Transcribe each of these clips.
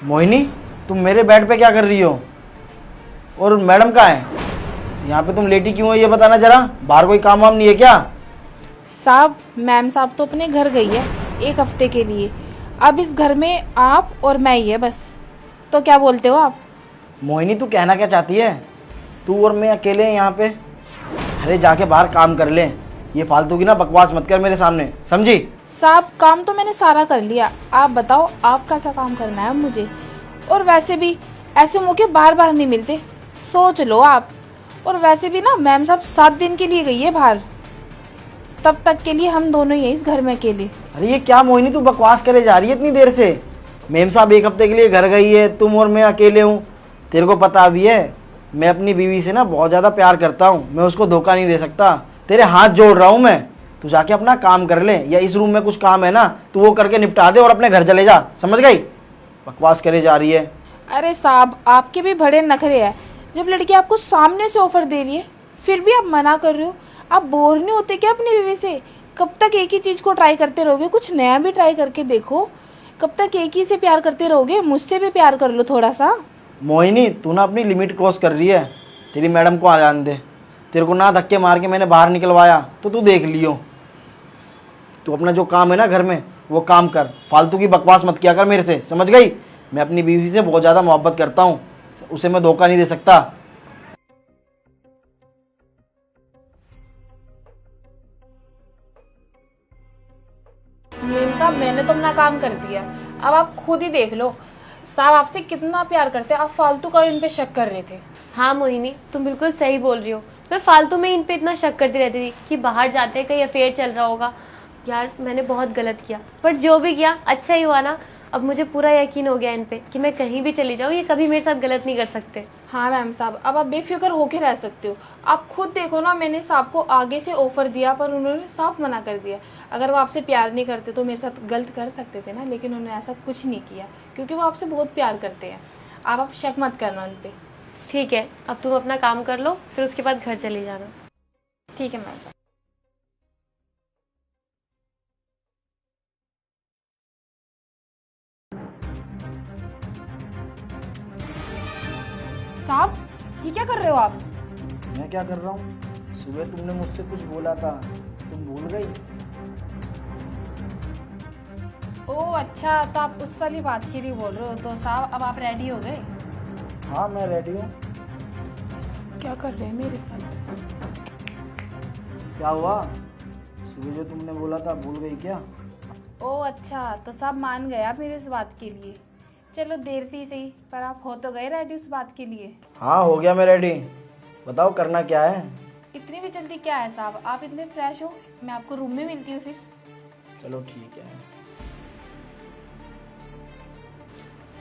मोहिनी, तुम मेरे बेड पे क्या कर रही हो? और मैडम कहाँ है? यहाँ पे तुम लेटी क्यों हो ये बताना जरा। बाहर कोई काम वाम नहीं है क्या? साहब, मैम साहब तो अपने घर गई है 1 हफ्ते के लिए। अब इस घर में आप और मैं ही है बस। तो क्या बोलते हो आप? मोहिनी, तू कहना क्या चाहती है? तू और मैं अकेले हैं यहाँ पे? अरे जाके बाहर काम कर ले। ये फालतू की ना बकवास मत कर मेरे सामने, समझी? साहब, काम तो मैंने सारा कर लिया। आप बताओ आपका क्या काम करना है अब मुझे। और वैसे भी ऐसे मौके बार बार नहीं मिलते, सोच लो आप। और वैसे भी ना मैम साहब 7 दिन के लिए गई है बाहर। तब तक के लिए हम दोनों ही हैं इस घर में अकेले। अरे ये क्या मोहिनी, तू बकवास करे जा रही है इतनी देर से? मेम साहब 1 हफ्ते के लिए घर गई है, तुम और मैं अकेले हूँ। तेरे को पता भी है मैं अपनी बीवी से ना बहुत ज़्यादा प्यार करता हूँ, मैं उसको धोखा नहीं दे सकता। तेरे हाथ जोड़ रहा हूँ मैं, तू जाके अपना काम कर ले, या इस रूम में कुछ काम है ना तू वो करके निपटा दे और अपने घर चले जा, समझ गई? बकवास करे जा रही है। अरे साहब, आपके भी बड़े नखरे हैं। जब लड़की आपको सामने से ऑफर दे रही है फिर भी आप मना कर रहे हो। आप बोर नहीं होते क्या अपनी बीवी से? कब तक एक ही चीज़ को ट्राई करते रहोगे? कुछ नया भी ट्राई करके देखो। कब तक एक ही से प्यार करते रहोगे? मुझसे भी प्यार कर लो थोड़ा सा। मोहिनी, तू ना अपनी लिमिट क्रॉस कर रही है। तेरी मैडम को आ जान दे। तेरे को ना धक्के मार के मैंने बाहर निकलवाया तो तू देख लियो। तू अपना जो काम है ना घर में वो काम कर, फालतू की बकवास मत किया कर मेरे से, समझ गई? मैं अपनी बीवी से बहुत ज़्यादा मोहब्बत करता हूँ, उसे मैं धोखा नहीं दे सकता। मेम साहब, मैंने तो अपना काम कर दिया। अब आप खुद ही देख लो। साहब आपसे कितना प्यार करते हैं, आप फालतू का इन पे शक कर रहे थे। हाँ मोहिनी, तुम बिल्कुल सही बोल रही हो। मैं फालतू में इन पे इतना शक करती रहती थी कि बाहर जाते कहीं अफेयर चल रहा होगा। यार मैंने बहुत गलत किया, पर जो भी किया अच्छा ही हुआ ना। अब मुझे पूरा यकीन हो गया इन पे कि मैं कहीं भी चली जाऊँ ये कभी मेरे साथ गलत नहीं कर सकते। हाँ मैम साहब, अब आप बेफिक्र होके रह सकते हो। आप खुद देखो ना, मैंने साहब को आगे से ऑफर दिया पर उन्होंने साफ मना कर दिया। अगर वो आपसे प्यार नहीं करते तो मेरे साथ गलत कर सकते थे ना, लेकिन उन्होंने ऐसा कुछ नहीं किया क्योंकि वो आपसे बहुत प्यार करते हैं। आप शक मत करना उन पर। ठीक है, अब तुम अपना काम कर लो, फिर उसके बाद घर चली जाना। ठीक है मैम साहब। साहब, ये क्या कर रहे हो आप? मैं क्या कर रहा हूँ? सुबह तुमने मुझसे कुछ बोला था, तुम भूल गई? ओह अच्छा, तो आप उस वाली बात के लिए बोल रहे हो। तो साहब अब आप रेडी हो गए? हाँ मैं रेडी हूँ। क्या कर रहे हैं मेरे साथ? क्या हुआ? सुबह जो तुमने बोला था भूल गई क्या? ओह अच्छा, तो साहब मान गए आप मेरी इस बात के लिए। चलो देर से ही सही, पर आप हो तो गए रेडी उस बात के लिए। हाँ हो गया मैं रेडी। बताओ करना क्या है? इतनी भी जल्दी क्या है साहब? आप इतने फ्रेश हो, मैं आपको रूम में मिलती हूँ फिर। चलो ठीक है।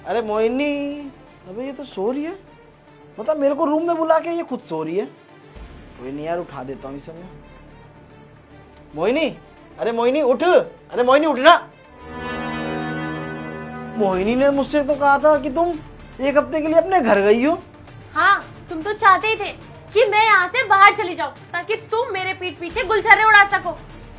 अरे मोहिनी, अबे ये तो सो रही है। मतलब मेरे को रूम में बुला के ये खुद सो रही है। कोई नहीं यार, उठा देता हूँ इस समय। मोहिनी, अरे मोहिनी उठ। अरे मोहिनी उठना। मोहिनी ने मुझसे तो कहा था कि तुम 1 हफ्ते के लिए अपने घर गई हो। हाँ, तुम तो चाहते ही थे कि मैं यहाँ से बाहर चली जाऊँ ताकि तुम मेरे पीठ पीछे गुलछर्रे उड़ा सको।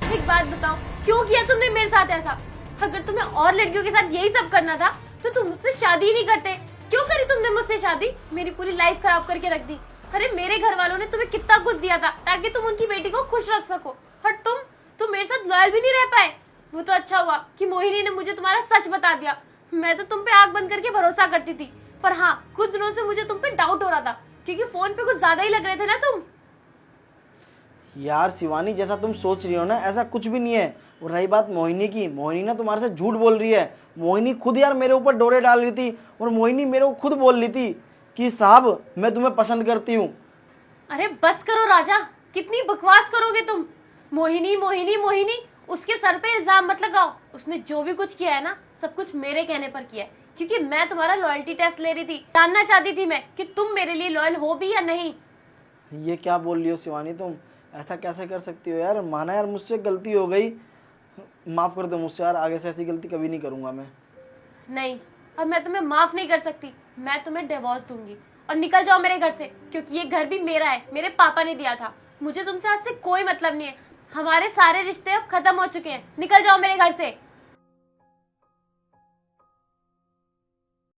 एक बात बताओ, क्यों किया तुमने मेरे साथ ऐसा? अगर तुम्हें और लड़कियों के साथ यही सब करना था तो तुम मुझसे शादी ही नहीं करते। क्यों करी तुमने मुझसे शादी? मेरी पूरी लाइफ खराब करके रख दी। अरे मेरे घर वालों ने तुम्हें कितना कुछ दिया था ताकि तुम उनकी बेटी को खुश रख सको, और तुम मेरे साथ लॉयल भी नहीं रह पाए। वो तो अच्छा हुआ कि मोहिनी ने मुझे तुम्हारा सच बता दिया। मैं तो तुम पे आंख बंद करके भरोसा करती थी, पर हाँ कुछ दिनों से मुझे तुम पे डाउट हो रहा था क्योंकि फोन पे कुछ ज्यादा ही लग रहे थे ना तुम। यार शिवानी, जैसा तुम सोच रही हो ना ऐसा कुछ भी नहीं है। और रही बात मोहिनी की, मोहिनी ना तुम्हारे से झूठ बोल रही है। मोहिनी खुद यार मेरे ऊपर डोरे डाल रही थी, और मोहिनी मेरे को खुद बोल रही थी कि साहब मैं तुम्हें पसंद करती हूँ। अरे बस करो राजा, कितनी बकवास करोगे तुम? मोहिनी मोहिनी मोहिनी, उसके सर पे इल्जाम मत लगाओ। उसने जो भी कुछ किया है ना सब कुछ मेरे कहने पर किया है, क्योंकि मैं तुम्हारा लॉयल्टी टेस्ट ले रही थी। जानना चाहती थी मैं कि तुम मेरे लिए लॉयल हो भी या नहीं। ये क्या बोल रही हो शिवानी तुम? ऐसा कैसे कर सकती हो यार? माना यार मुझसे गलती हो गई, माफ़ कर दो मुझसे यार, आगे से ऐसी गलती कभी नहीं करूँगा मैं। नहीं, अब मैं तुम्हें माफ नहीं कर सकती। मैं तुम्हें डिवोर्स दूंगी और निकल जाओ मेरे घर से, क्योंकि ये घर भी मेरा है, मेरे पापा ने दिया था। मुझे तुमसे आज से कोई मतलब नहीं है। हमारे सारे रिश्ते अब खत्म हो चुके हैं। निकल जाओ मेरे घर से।